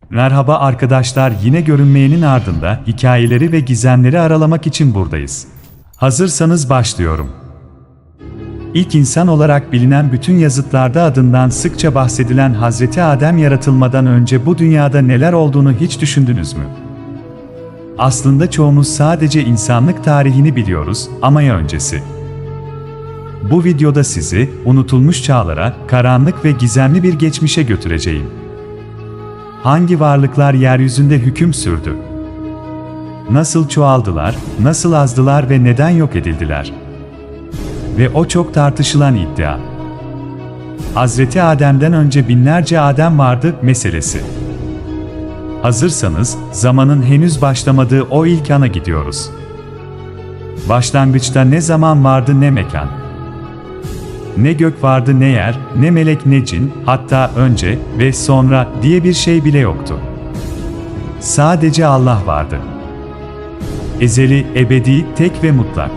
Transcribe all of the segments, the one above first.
Merhaba arkadaşlar, yine görünmeyenin ardında hikayeleri ve gizemleri aralamak için buradayız. Hazırsanız başlıyorum. İlk insan olarak bilinen bütün yazıtlarda adından sıkça bahsedilen Hazreti Adem yaratılmadan önce bu dünyada neler olduğunu hiç düşündünüz mü? Aslında çoğumuz sadece insanlık tarihini biliyoruz ama ya öncesi? Bu videoda sizi unutulmuş çağlara, karanlık ve gizemli bir geçmişe götüreceğim. Hangi varlıklar yeryüzünde hüküm sürdü? Nasıl çoğaldılar, nasıl azdılar ve neden yok edildiler? Ve o çok tartışılan iddia. Hazreti Adem'den önce binlerce Adem vardı meselesi. Hazırsanız, zamanın henüz başlamadığı o ilk ana gidiyoruz. Başlangıçta ne zaman vardı ne mekan. Ne gök vardı ne yer, ne melek ne cin, hatta önce ve sonra diye bir şey bile yoktu. Sadece Allah vardı. Ezeli, ebedi, tek ve mutlak.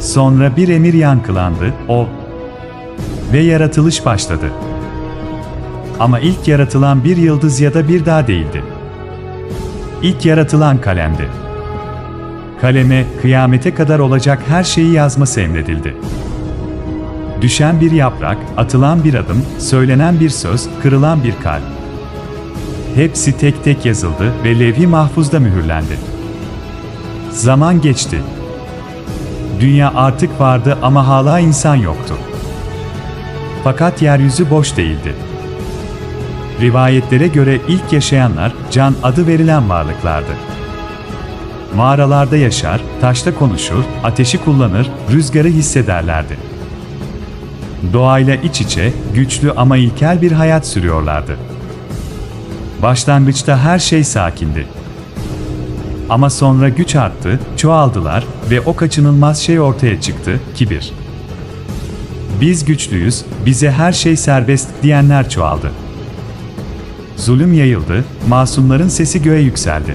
Sonra bir emir yankılandı, o ve yaratılış başladı. Ama ilk yaratılan bir yıldız ya da bir dağ değildi. İlk yaratılan kalemdi. Kaleme, kıyamete kadar olacak her şeyi yazması emredildi. Düşen bir yaprak, atılan bir adım, söylenen bir söz, kırılan bir kalp. Hepsi tek tek yazıldı ve levh-i mahfuzda mühürlendi. Zaman geçti. Dünya artık vardı ama hala insan yoktu. Fakat yeryüzü boş değildi. Rivayetlere göre ilk yaşayanlar, can adı verilen varlıklardı. Mağaralarda yaşar, taşta konuşur, ateşi kullanır, rüzgarı hissederlerdi. Doğayla iç içe, güçlü ama ilkel bir hayat sürüyorlardı. Başlangıçta her şey sakindi. Ama sonra güç arttı, çoğaldılar ve o kaçınılmaz şey ortaya çıktı, kibir. Biz güçlüyüz, bize her şey serbest diyenler çoğaldı. Zulüm yayıldı, masumların sesi göğe yükseldi.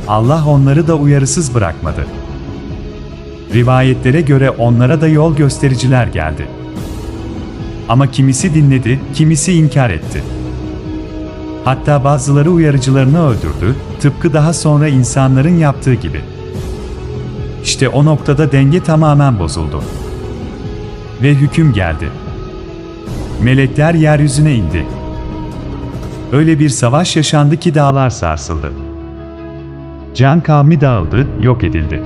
Allah onları da uyarısız bırakmadı. Rivayetlere göre onlara da yol göstericiler geldi. Ama kimisi dinledi, kimisi inkar etti. Hatta bazıları uyarıcılarını öldürdü, tıpkı daha sonra insanların yaptığı gibi. İşte o noktada denge tamamen bozuldu. Ve hüküm geldi. Melekler yeryüzüne indi. Öyle bir savaş yaşandı ki dağlar sarsıldı. Can kavmi dağıldı, yok edildi.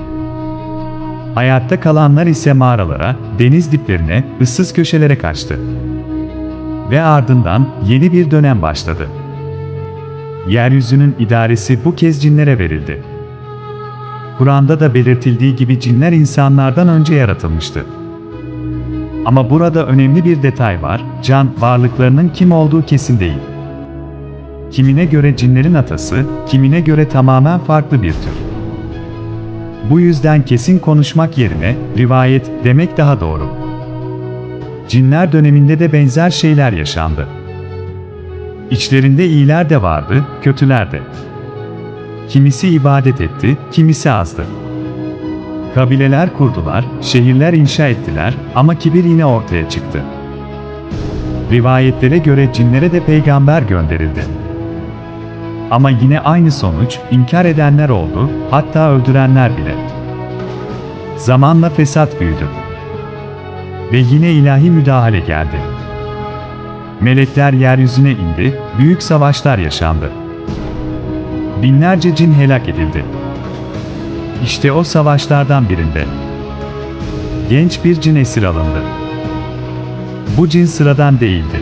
Hayatta kalanlar ise mağaralara, deniz diplerine, ıssız köşelere kaçtı. Ve ardından yeni bir dönem başladı. Yeryüzünün idaresi bu kez cinlere verildi. Kur'an'da da belirtildiği gibi cinler insanlardan önce yaratılmıştı. Ama burada önemli bir detay var, can varlıklarının kim olduğu kesin değil. Kimine göre cinlerin atası, kimine göre tamamen farklı bir tür. Bu yüzden kesin konuşmak yerine rivayet demek daha doğru. Cinler döneminde de benzer şeyler yaşandı. İçlerinde iyiler de vardı, kötüler de. Kimisi ibadet etti, kimisi azdı. Kabileler kurdular, şehirler inşa ettiler ama kibir yine ortaya çıktı. Rivayetlere göre cinlere de peygamber gönderildi. Ama yine aynı sonuç, inkar edenler oldu, hatta öldürenler bile. Zamanla fesat büyüdü. Ve yine ilahi müdahale geldi. Melekler yeryüzüne indi, büyük savaşlar yaşandı. Binlerce cin helak edildi. İşte o savaşlardan birinde genç bir cin esir alındı. Bu cin sıradan değildi.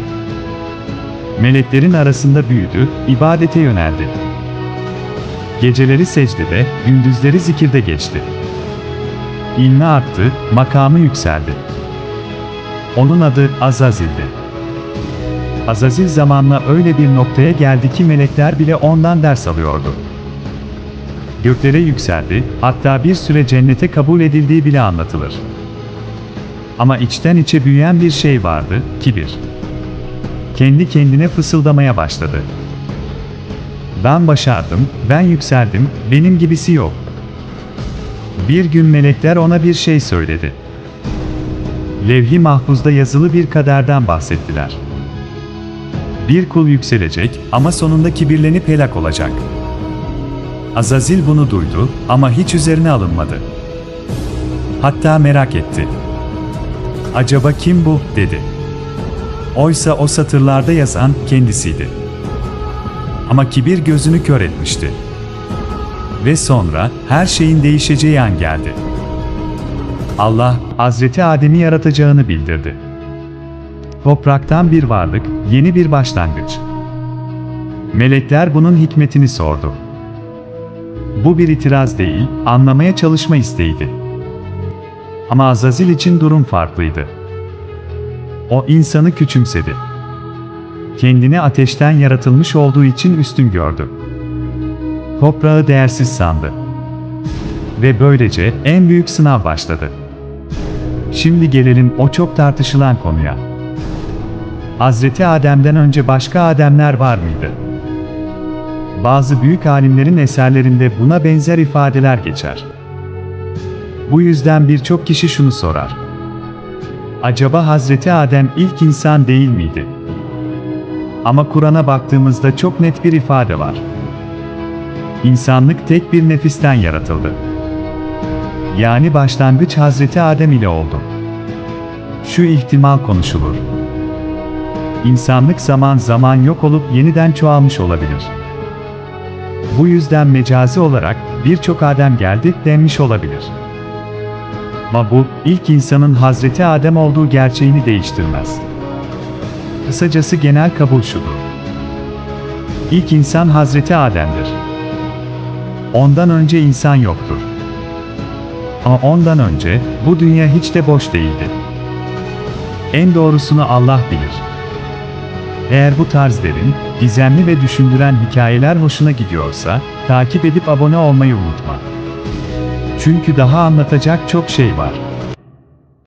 Meleklerin arasında büyüdü, ibadete yöneldi. Geceleri secdede, gündüzleri zikirde geçti. İlmi arttı, makamı yükseldi. Onun adı Azazil'di. Azazil zamanla öyle bir noktaya geldi ki melekler bile ondan ders alıyordu. Göklere yükseldi, hatta bir süre cennete kabul edildiği bile anlatılır. Ama içten içe büyüyen bir şey vardı, kibir. Kendi kendine fısıldamaya başladı. Ben başardım, ben yükseldim, benim gibisi yok. Bir gün melekler ona bir şey söyledi. Levh-i mahfuzda yazılı bir kaderden bahsettiler. Bir kul yükselecek ama sonunda kibirlenip helak olacak. Azazil bunu duydu ama hiç üzerine alınmadı. Hatta merak etti. "Acaba kim bu?" dedi. Oysa o satırlarda yazan kendisiydi. Ama kibir gözünü kör etmişti. Ve sonra her şeyin değişeceği an geldi. Allah, Hazreti Adem'i yaratacağını bildirdi. Topraktan bir varlık, yeni bir başlangıç. Melekler bunun hikmetini sordu. Bu bir itiraz değil, anlamaya çalışma isteğiydi. Ama Azazil için durum farklıydı. O insanı küçümsedi. Kendini ateşten yaratılmış olduğu için üstün gördü. Toprağı değersiz sandı. Ve böylece en büyük sınav başladı. Şimdi gelelim o çok tartışılan konuya. Hazreti Adem'den önce başka Ademler var mıydı? Bazı büyük alimlerin eserlerinde buna benzer ifadeler geçer. Bu yüzden birçok kişi şunu sorar. Acaba Hazreti Adem ilk insan değil miydi? Ama Kur'an'a baktığımızda çok net bir ifade var. İnsanlık tek bir nefisten yaratıldı. Yani başlangıç Hazreti Adem ile oldu. Şu ihtimal konuşulur. İnsanlık zaman zaman yok olup yeniden çoğalmış olabilir. Bu yüzden mecazi olarak birçok Adem geldi denmiş olabilir. Ama bu, ilk insanın Hazreti Adem olduğu gerçeğini değiştirmez. Kısacası genel kabul şudur. İlk insan Hazreti Adem'dir. Ondan önce insan yoktur. Ama ondan önce bu dünya hiç de boş değildi. En doğrusunu Allah bilir. Eğer bu tarz derin, gizemli ve düşündüren hikayeler hoşuna gidiyorsa, takip edip abone olmayı unutma. Çünkü daha anlatacak çok şey var.